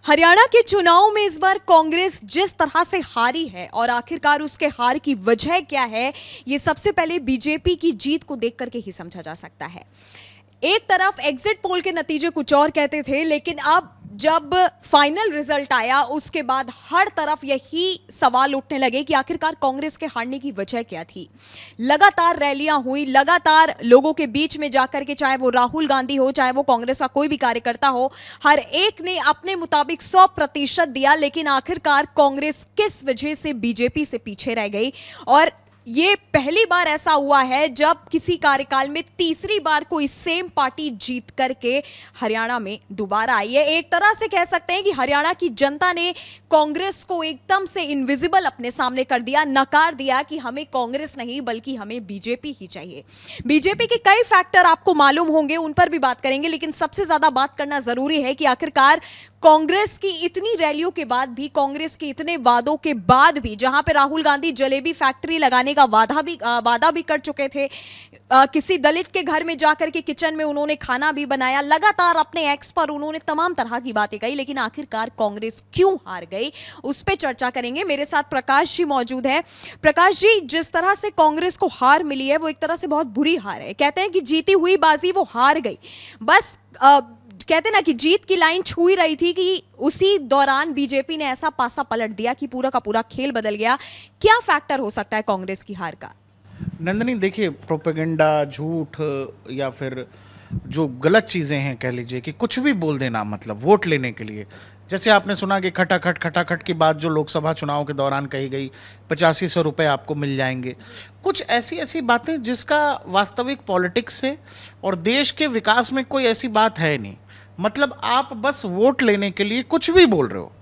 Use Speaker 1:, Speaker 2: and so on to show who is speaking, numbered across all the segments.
Speaker 1: हरियाणा के चुनाव में इस बार कांग्रेस जिस तरह से हारी है और आखिरकार उसके हार की वजह क्या है, ये सबसे पहले बीजेपी की जीत को देख करके ही समझा जा सकता है। एक तरफ एग्जिट पोल के नतीजे कुछ और कहते थे, लेकिन अब जब फाइनल रिजल्ट आया उसके बाद हर तरफ यही सवाल उठने लगे कि आखिरकार कांग्रेस के हारने की वजह क्या थी। लगातार रैलियां हुई, लगातार लोगों के बीच में जाकर के, चाहे वो राहुल गांधी हो, चाहे वो कांग्रेस का कोई भी कार्यकर्ता हो, हर एक ने अपने मुताबिक 100% दिया, लेकिन आखिरकार कांग्रेस किस वजह से बीजेपी से पीछे रह गई। और ये पहली बार ऐसा हुआ है जब किसी कार्यकाल में तीसरी बार कोई सेम पार्टी जीत करके हरियाणा में दोबारा आई है। एक तरह से कह सकते हैं कि हरियाणा की जनता ने कांग्रेस को एकदम से इनविजिबल अपने सामने कर दिया, नकार दिया कि हमें कांग्रेस नहीं बल्कि हमें बीजेपी ही चाहिए। बीजेपी के कई फैक्टर आपको मालूम होंगे, उन पर भी बात करेंगे, लेकिन सबसे ज्यादा बात करना जरूरी है कि आखिरकार कांग्रेस की इतनी रैलियों के बाद भी, कांग्रेस के इतने वादों के बाद भी, जहां पे राहुल गांधी जलेबी फैक्ट्री लगाने का वादा भी कर चुके थे, किसी दलित के घर में जाकर के किचन में उन्होंने खाना भी बनाया, लगातार अपने एक्स पर उन्होंने तमाम तरह की बातें कही, लेकिन आखिरकार कांग्रेस क्यों हार गई, उस पर चर्चा करेंगे। मेरे साथ प्रकाश जी मौजूद है। प्रकाश जी, जिस तरह से कांग्रेस को हार मिली है वो एक तरह से बहुत बुरी हार है। कहते हैं कि जीती हुई बाजी वो हार गई। बस कहते ना कि जीत की लाइन छू ही रही थी कि उसी दौरान बीजेपी ने ऐसा पासा पलट दिया कि पूरा का पूरा खेल बदल गया। क्या फैक्टर हो सकता है कांग्रेस की हार का?
Speaker 2: नंदनी, देखिए, प्रोपेगेंडा, झूठ या फिर जो गलत चीज़ें हैं, कह लीजिए कि कुछ भी बोल देना, मतलब वोट लेने के लिए। जैसे आपने सुना कि खटाखट की बात जो लोकसभा चुनाव के दौरान कही गई, 8500 रुपये आपको मिल जाएंगे। कुछ ऐसी ऐसी बातें जिसका वास्तविक पॉलिटिक्स से और देश के विकास में कोई ऐसी बात है नहीं। मतलब आप बस वोट लेने के लिए कुछ भी बोल रहे हो।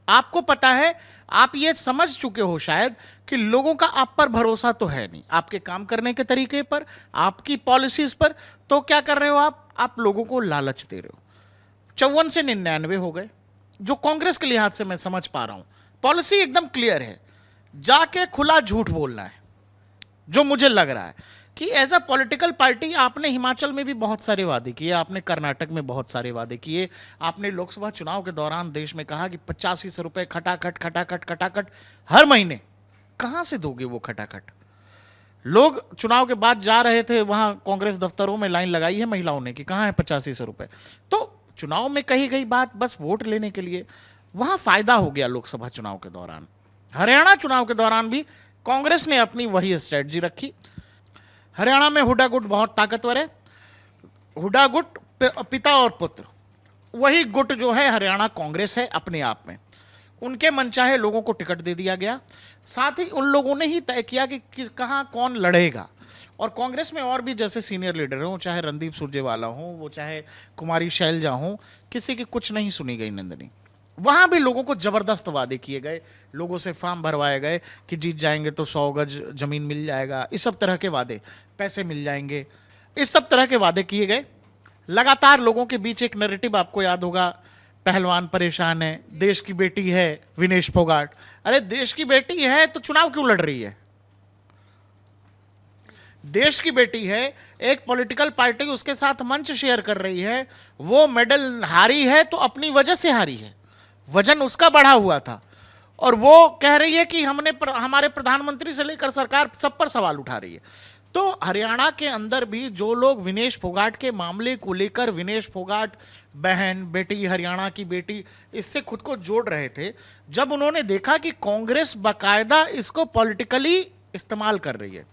Speaker 2: आपको पता है, आप ये समझ चुके हो शायद कि लोगों का आप पर भरोसा तो है नहीं, आपके काम करने के तरीके पर, आपकी पॉलिसीज पर। तो क्या कर रहे हो आप लोगों को लालच दे रहे हो। 54 से 99 हो गए, जो कांग्रेस के लिहाज से मैं समझ पा रहा हूं। पॉलिसी एकदम क्लियर है, जाके खुला झूठ बोलना है। जो मुझे लग रहा है कि एज अ पॉलिटिकल पार्टी आपने हिमाचल में भी बहुत सारे वादे किए, आपने कर्नाटक में बहुत सारे वादे किए, आपने लोकसभा चुनाव के दौरान देश में कहा कि 8500 रुपये खटाखट हर महीने। कहां से दोगे वो खटाखट? लोग चुनाव के बाद जा रहे थे, वहां कांग्रेस दफ्तरों में लाइन लगाई है महिलाओं ने कि कहां है 8500 रुपये। तो चुनाव में कही गई बात बस वोट लेने के लिए, वहां फायदा हो गया लोकसभा चुनाव के दौरान। हरियाणा चुनाव के दौरान भी कांग्रेस ने अपनी वही स्ट्रेटजी रखी। हरियाणा में हुड्डा गुट बहुत ताकतवर है। हुड्डा गुट पिता और पुत्र, वही गुट जो है हरियाणा कांग्रेस है अपने आप में। उनके मनचाहे लोगों को टिकट दे दिया गया। साथ ही उन लोगों ने ही तय किया कि कहाँ कौन लड़ेगा। और कांग्रेस में और भी जैसे सीनियर लीडर हों, चाहे रणदीप सुरजेवाला हो, वो चाहे कुमारी शैलजा हो, किसी की कुछ नहीं सुनी गई नंदनी। वहाँ भी लोगों को ज़बरदस्त वादे किए गए, लोगों से फॉर्म भरवाए गए कि जीत जाएंगे तो 100 गज ज़मीन मिल जाएगा, इस सब तरह के वादे, पैसे मिल जाएंगे, इस सब तरह के वादे किए गए। लगातार लोगों के बीच एक नैरेटिव, आपको याद होगा, पहलवान परेशान है, देश की बेटी है विनेश फोगाट। अरे देश की बेटी है तो चुनाव क्यों लड़ रही है? देश की बेटी है, एक पॉलिटिकल पार्टी उसके साथ मंच शेयर कर रही है, वो मेडल हारी है तो अपनी वजह से हारी है, वजन उसका बढ़ा हुआ था। और वो कह रही है कि हमारे प्रधानमंत्री से लेकर सरकार सब पर सवाल उठा रही है। तो हरियाणा के अंदर भी जो लोग विनेश फोगाट के मामले को लेकर, विनेश फोगाट बहन, बेटी, हरियाणा की बेटी, इससे खुद को जोड़ रहे थे, जब उन्होंने देखा कि कांग्रेस बाकायदा इसको पॉलिटिकली इस्तेमाल कर रही है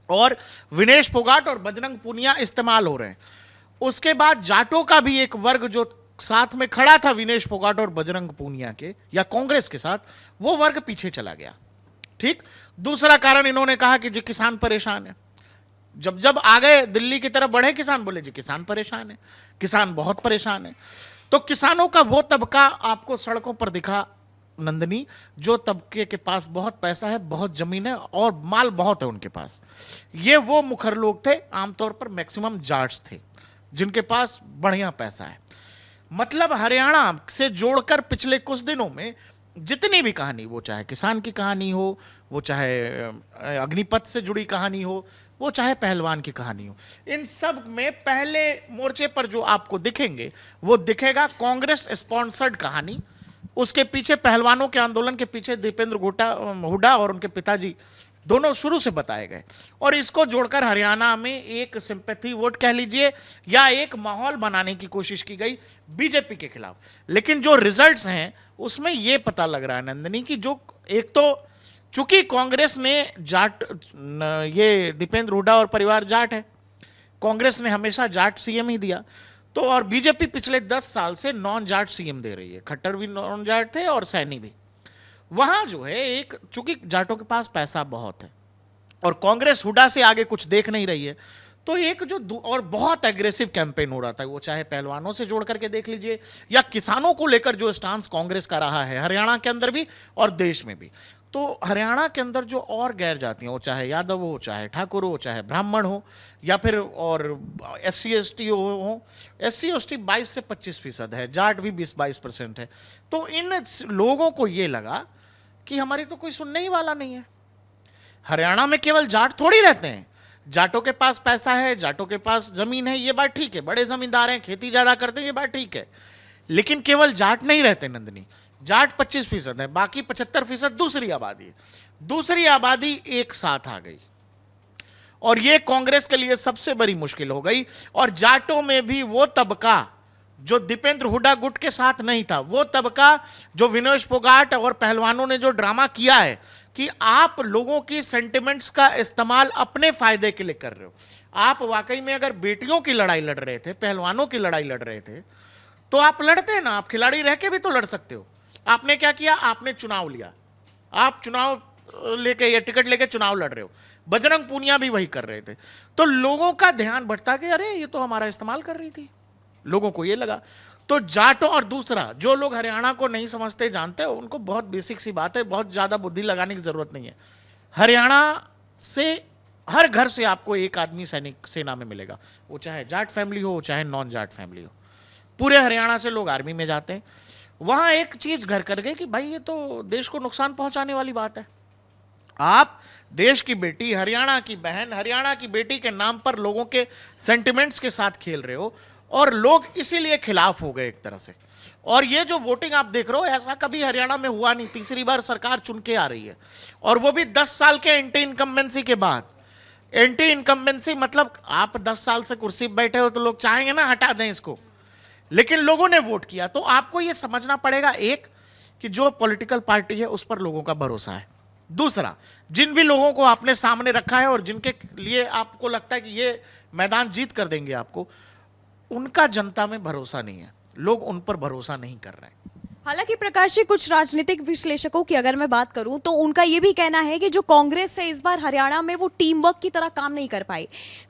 Speaker 2: और विनेश फोगाट और बजरंग पूनिया इस्तेमाल हो रहे हैं, उसके बाद जाटों का भी एक वर्ग जो साथ में खड़ा था विनेश फोगाट और बजरंग पूनिया के या कांग्रेस के साथ, वो वर्ग पीछे चला गया। ठीक। दूसरा कारण इन्होंने कहा कि जी किसान परेशान है। जब जब आ गए दिल्ली की तरफ बढ़े किसान, बोले जी किसान परेशान है, किसान बहुत परेशान है। तो किसानों का वो तबका आपको सड़कों पर दिखा नंदनी, जो तबके के पास बहुत पैसा है, बहुत जमीन है और माल बहुत है उनके पास। ये वो मुखर लोग थे, आमतौर पर मैक्सिमम जाट्स थे, जिनके पास बढ़िया पैसा है। मतलब हरियाणा से जोड़कर पिछले कुछ दिनों में जितनी भी कहानी, वो चाहे किसान की कहानी हो, वो चाहे अग्निपथ से जुड़ी कहानी हो, वो चाहे पहलवान की कहानी हो, इन सब में पहले मोर्चे पर जो आपको दिखेंगे वो दिखेगा कांग्रेस स्पॉन्सर्ड कहानी। उसके पीछे पहलवानों के आंदोलन के पीछे दीपेंद्र हुड्डा और उनके पिताजी दोनों शुरू से बताए गए, और इसको जोड़कर हरियाणा में एक सिंपैथी वोट कह लीजिए या एक माहौल बनाने की कोशिश की गई बीजेपी के खिलाफ। लेकिन जो रिजल्ट्स हैं उसमें यह पता लग रहा है नंदिनी की, जो एक तो चूंकि कांग्रेस ने जाट, ये दीपेंद्र हुड्डा और परिवार जाट है, कांग्रेस ने हमेशा जाट सीएम ही दिया, तो और बीजेपी पिछले 10 साल से नॉन जाट सीएम दे रही है। खट्टर भी नॉन जाट थे और सैनी भी। वहां जो है एक, चूंकि जाटों के पास पैसा बहुत है और कांग्रेस हुड्डा से आगे कुछ देख नहीं रही है, तो एक जो और बहुत एग्रेसिव कैंपेन हो रहा था, वो चाहे पहलवानों से जोड़ करके देख लीजिए या किसानों को लेकर जो स्टांस कांग्रेस का रहा है हरियाणा के अंदर भी और देश में भी। तो हरियाणा के अंदर जो और गैर जातियां हो, चाहे यादव हो, चाहे ठाकुर हो, चाहे ब्राह्मण हो, या फिर और SC ST हो, SC ST 22 से 25% है, जाट भी 20-22% है। तो इन लोगों को ये लगा कि हमारी तो कोई सुनने ही वाला नहीं है। हरियाणा में केवल जाट थोड़ी रहते हैं, जाटों के पास पैसा है, जाटों के पास जमीन है, ये बात ठीक है, बड़े जमींदार हैं, खेती ज्यादा करते हैं, ये बात ठीक है। लेकिन केवल जाट नहीं रहते नंदिनी, जाट 25% है, बाकी 75% दूसरी आबादी है। दूसरी आबादी एक साथ आ गई और ये कांग्रेस के लिए सबसे बड़ी मुश्किल हो गई। और जाटों में भी वो तबका जो दीपेंद्र हुड्डा गुट के साथ नहीं था, वो तबका जो विनोद फोगाट और पहलवानों ने जो ड्रामा किया है कि आप लोगों की सेंटिमेंट्स का इस्तेमाल अपने फायदे के लिए कर रहे हो। आप वाकई में अगर बेटियों की लड़ाई लड़ रहे थे, पहलवानों की लड़ाई लड़ रहे थे, तो आप लड़ते ना, आप खिलाड़ी रह के भी तो लड़ सकते हो। आपने क्या किया, आपने चुनाव लिया, आप चुनाव लेके या टिकट लेके चुनाव लड़ रहे हो। बजरंग पूनिया भी वही कर रहे थे। तो लोगों का ध्यान बढ़ता कि अरे ये तो हमारा इस्तेमाल कर रही थी, लोगों को ये लगा। तो जाटों, और दूसरा जो लोग हरियाणा को नहीं समझते जानते हो, उनको बहुत बेसिक सी बात है, बहुत ज्यादा बुद्धि लगाने की जरूरत नहीं है। हरियाणा से हर घर से आपको एक आदमी सैनिक सेना में मिलेगा, वो चाहे जाट फैमिली हो चाहे नॉन जाट फैमिली हो। पूरे हरियाणा से लोग आर्मी में जाते हैं। वहां एक चीज घर कर गए कि भाई ये तो देश को नुकसान पहुंचाने वाली बात है। आप देश की बेटी, हरियाणा की बहन, हरियाणा की बेटी के नाम पर लोगों के सेंटिमेंट्स के साथ खेल रहे हो, और लोग इसीलिए खिलाफ हो गए एक तरह से। और ये जो वोटिंग आप देख रहे हो, ऐसा कभी हरियाणा में हुआ नहीं। तीसरी बार सरकार चुन के आ रही है, और वो भी 10 साल के एंटी इनकम्बेंसी के बाद। एंटी इनकम्बेंसी मतलब आप 10 साल से कुर्सी पर बैठे हो तो लोग चाहेंगे ना हटा दें इसको, लेकिन लोगों ने वोट किया। तो आपको यह समझना पड़ेगा, एक कि जो पॉलिटिकल पार्टी है उस पर लोगों का भरोसा है। दूसरा, जिन भी लोगों को आपने सामने रखा है और जिनके लिए आपको लगता है कि ये मैदान जीत कर देंगे आपको, उनका जनता में भरोसा नहीं है, लोग उन पर भरोसा नहीं कर रहे हैं।
Speaker 1: हालांकि प्रकाश जी, कुछ राजनीतिक विश्लेषकों की अगर मैं बात करूं तो उनका यह भी कहना है कि जो कांग्रेस से इस बार हरियाणा में वो टीम वर्क की तरह काम नहीं कर पाई।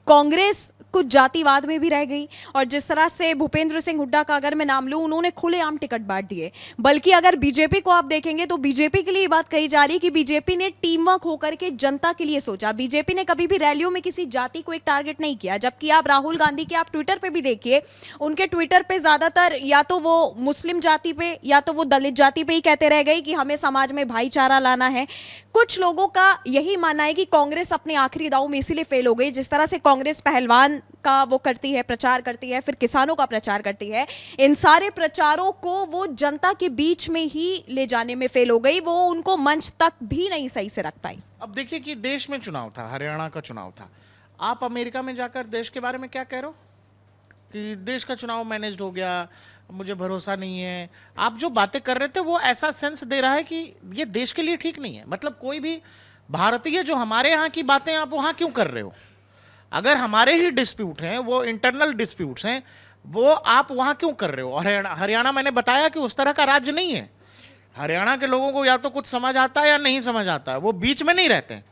Speaker 1: कांग्रेस कुछ जातिवाद में भी रह गई, और जिस तरह से भूपेंद्र सिंह हुड्डा का अगर मैं नाम लूं, उन्होंने खुलेआम टिकट बांट दिए। बल्कि अगर बीजेपी को आप देखेंगे तो बीजेपी के लिए ये बात कही जा रही है कि बीजेपी ने टीम वर्क होकर के जनता के लिए सोचा। बीजेपी ने कभी भी रैलियों में किसी जाति को एक टारगेट नहीं किया। जबकि आप राहुल गांधी के आप ट्विटर पे भी देखिए, उनके ट्विटर पे ज्यादातर या तो वो मुस्लिम जाति पे या तो वो दलित जाति पे ही कहते रह गए कि हमें समाज में भाईचारा लाना है। कुछ लोगों का यही मानना है कि कांग्रेस अपने आखिरी दांव में इसीलिए फेल हो गई। जिस तरह से कांग्रेस पहलवान का वो करती है, प्रचार करती है, फिर किसानों का प्रचार करती है, इन सारे प्रचारों को वो जनता के बीच में ही ले जाने में फेल हो गई। वो उनको मंच तक भी नहीं सही से रख पाई।
Speaker 2: अब देखिए कि देश में चुनाव था, हरियाणा का चुनाव था। आप अमेरिका में जाकर देश के बारे में क्या कह रहे हो कि देश का चुनाव मैनेज्ड हो गया, मुझे भरोसा नहीं है। आप जो बातें कर रहे थे वो ऐसा सेंस दे रहा है कि ये देश के लिए ठीक नहीं है। मतलब कोई भी भारतीय जो हमारे यहाँ की बातें आप वहाँ क्यों कर रहे हो? अगर हमारे ही डिस्प्यूट हैं, वो इंटरनल डिस्प्यूट्स हैं, वो आप वहाँ क्यों कर रहे हो? और हरियाणा मैंने बताया कि उस तरह का राज्य नहीं है। हरियाणा के लोगों को या तो कुछ समझ आता है या नहीं समझ आता है, वो बीच में नहीं रहते हैं।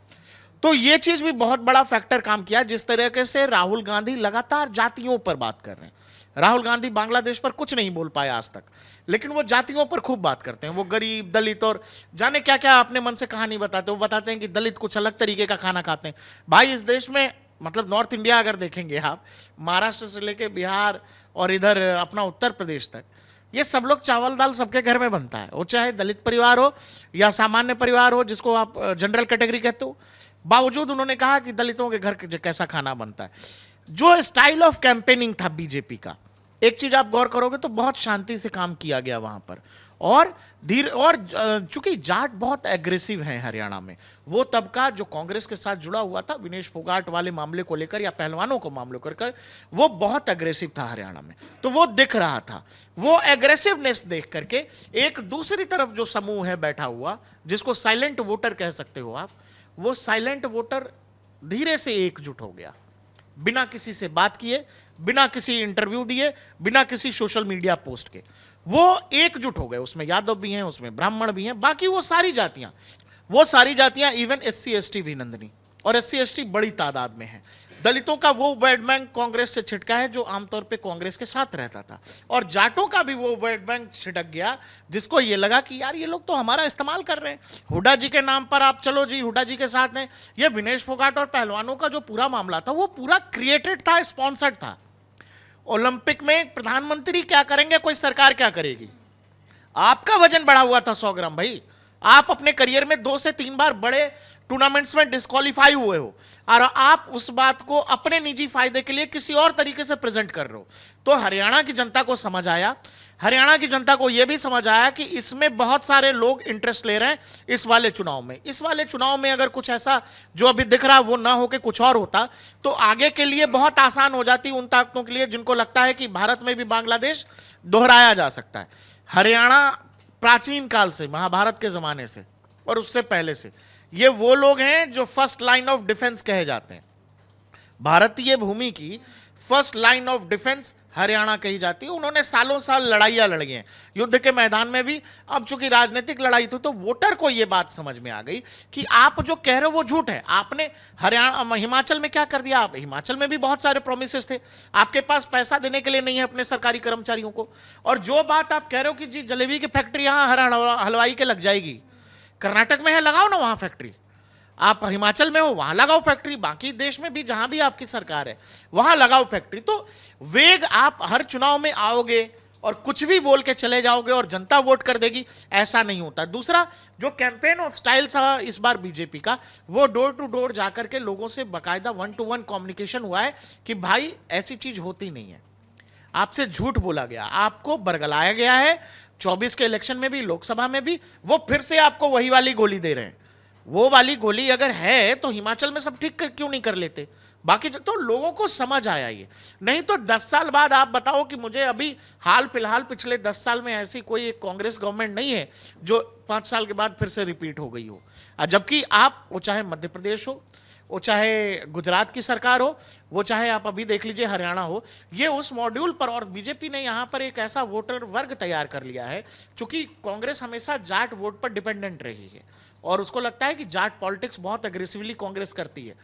Speaker 2: तो ये चीज़ भी बहुत बड़ा फैक्टर काम किया। जिस तरीके से राहुल गांधी लगातार जातियों पर बात कर रहे हैं, राहुल गांधी बांग्लादेश पर कुछ नहीं बोल पाए आज तक, लेकिन वो जातियों पर खूब बात करते हैं। वो गरीब, दलित और जाने क्या क्या अपने मन से कहानी बताते हैं। वो बताते हैं कि दलित कुछ अलग तरीके का खाना खाते हैं। भाई, इस देश में मतलब नॉर्थ इंडिया अगर देखेंगे आप, महाराष्ट्र से लेके बिहार और इधर अपना उत्तर प्रदेश तक, ये सब लोग चावल दाल सबके घर में बनता है। वो चाहे दलित परिवार हो या सामान्य परिवार हो, जिसको आप जनरल कैटेगरी कहते हो, बावजूद उन्होंने कहा कि दलितों के घर कैसा खाना बनता है। जो स्टाइल ऑफ कैंपेनिंग था बीजेपी का, एक चीज आप गौर करोगे तो बहुत शांति से काम किया गया वहां पर, और चूंकि जाट बहुत एग्रेसिव हैं हरियाणा में, वो तबका जो कांग्रेस के साथ जुड़ा हुआ था विनेश फोगाट वाले मामले को लेकर या पहलवानों को मामले को लेकर, वो बहुत एग्रेसिव था हरियाणा में, तो वो दिख रहा था। वो एग्रेसिवनेस देख करके एक दूसरी तरफ जो समूह है बैठा हुआ, जिसको साइलेंट वोटर कह सकते हो आप, वो साइलेंट वोटर धीरे से एकजुट हो गया, बिना किसी से बात किए, बिना किसी इंटरव्यू दिए, बिना किसी सोशल मीडिया पोस्ट के, वो एकजुट हो गए। उसमें यादव भी हैं, उसमें ब्राह्मण भी हैं, बाकी वो सारी जातियां इवन एससी एसटी भी नंदनी, और एससी एसटी बड़ी तादाद में है। दलितों का वो वोट बैंक कांग्रेस से छिटका है जो आमतौर पे कांग्रेस के साथ रहता था, और जाटों का भी वो वोट बैंक छिटक गया जिसको ये लगा कि यार ये लोग तो हमारा इस्तेमाल कर रहे हैं। हुड्डा जी के नाम पर आप चलो जी, हुड्डा जी के साथ में ये विनेश फोगाट और पहलवानों का जो पूरा मामला था वो पूरा क्रिएटेड था, स्पॉन्सर्ड था। ओलंपिक में प्रधानमंत्री क्या करेंगे, कोई सरकार क्या करेगी? आपका वजन बढ़ा हुआ था 100 ग्राम भाई, आप अपने करियर में 2 से 3 बार बड़े टूर्नामेंट्स में डिस्क्वालीफाई हुए हो, और आप उस बात को अपने निजी फायदे के लिए किसी और तरीके से प्रेजेंट कर रहे हो। तो हरियाणा की जनता को समझ आया, हरियाणा की जनता को यह भी समझ आया कि इसमें बहुत सारे लोग इंटरेस्ट ले रहे हैं इस वाले चुनाव में। इस वाले चुनाव में अगर कुछ ऐसा जो अभी दिख रहा है वो ना हो के कुछ और होता, तो आगे के लिए बहुत आसान हो जाती उन ताकतों के लिए जिनको लगता है कि भारत में भी बांग्लादेश दोहराया जा सकता है। हरियाणा प्राचीन काल से, महाभारत के जमाने से और उससे पहले से, ये वो लोग हैं जो फर्स्ट लाइन ऑफ डिफेंस कहे जाते हैं। भारतीय भूमि की first line of defence Haryana कही जाती है। उन्होंने सालों साल लड़ाइयां लड़ी हैं युद्ध के मैदान में भी। अब चूंकि राजनीतिक लड़ाई थी तो वोटर को यह बात समझ में आ गई कि आप जो कह रहे हो वो झूठ है। आपने हिमाचल में क्या कर दिया? आप हिमाचल में भी बहुत सारे प्रोमिसेस थे, आपके पास पैसा देने के लिए नहीं है अपने सरकारी कर्मचारियों को। और जो बात आप कह रहे हो कि जी जलेबी की फैक्ट्री यहां हर हलवाई के लग जाएगी, कर्नाटक में है, लगाओ ना वहां फैक्ट्री। आप हिमाचल में हो, वहां लगाओ फैक्ट्री। बाकी देश में भी जहां भी आपकी सरकार है वहां लगाओ फैक्ट्री। तो वेग आप हर चुनाव में आओगे और कुछ भी बोल के चले जाओगे और जनता वोट कर देगी, ऐसा नहीं होता। दूसरा जो कैंपेन ऑफ स्टाइल था इस बार बीजेपी का, वो डोर टू डोर जाकर के लोगों से बाकायदा 1-to-1 कम्युनिकेशन हुआ है कि भाई ऐसी चीज होती नहीं है, आपसे झूठ बोला गया, आपको बरगलाया गया है। 24 के इलेक्शन में भी, लोकसभा में भी वो फिर से आपको वही वाली गोली दे रहे हैं। वो वाली गोली अगर है तो हिमाचल में सब ठीक क्यों नहीं कर लेते? बाकी तो लोगों को समझ आया ये। नहीं तो 10 साल बाद आप बताओ कि मुझे अभी हाल फिलहाल पिछले 10 साल में ऐसी कोई एक कांग्रेस गवर्नमेंट नहीं है जो 5 साल के बाद फिर से रिपीट हो गई हो। जबकि आप, वो चाहे मध्य प्रदेश हो, वो चाहे गुजरात की सरकार हो, वो चाहे आप अभी देख लीजिए हरियाणा हो, ये उस मॉड्यूल पर। और बीजेपी ने यहाँ पर एक ऐसा वोटर वर्ग तैयार कर लिया है, चूंकि कांग्रेस हमेशा जाट वोट पर डिपेंडेंट रही है और उसको लगता है कि जाट पॉलिटिक्स बहुत एग्रेसिवली कांग्रेस करती है।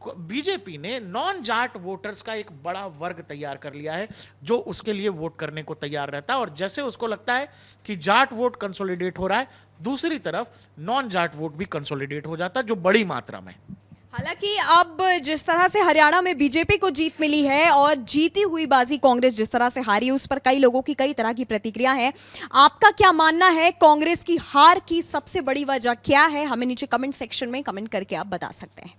Speaker 2: बीजेपी ने नॉन जाट वोटर्स का एक बड़ा वर्ग तैयार कर लिया है जो उसके लिए वोट करने को तैयार रहता है। और जैसे उसको लगता है कि जाट वोट कंसोलिडेट हो रहा है, दूसरी तरफ नॉन जाट वोट भी कंसोलिडेट हो जाता है, जो बड़ी मात्रा में।
Speaker 1: हालांकि अब जिस तरह से हरियाणा में बीजेपी को जीत मिली है और जीती हुई बाजी कांग्रेस जिस तरह से हारी, उस पर कई लोगों की कई तरह की प्रतिक्रिया है। आपका क्या मानना है? कांग्रेस की हार की सबसे बड़ी वजह क्या है? हमें नीचे कमेंट सेक्शन में कमेंट करके आप बता सकते हैं।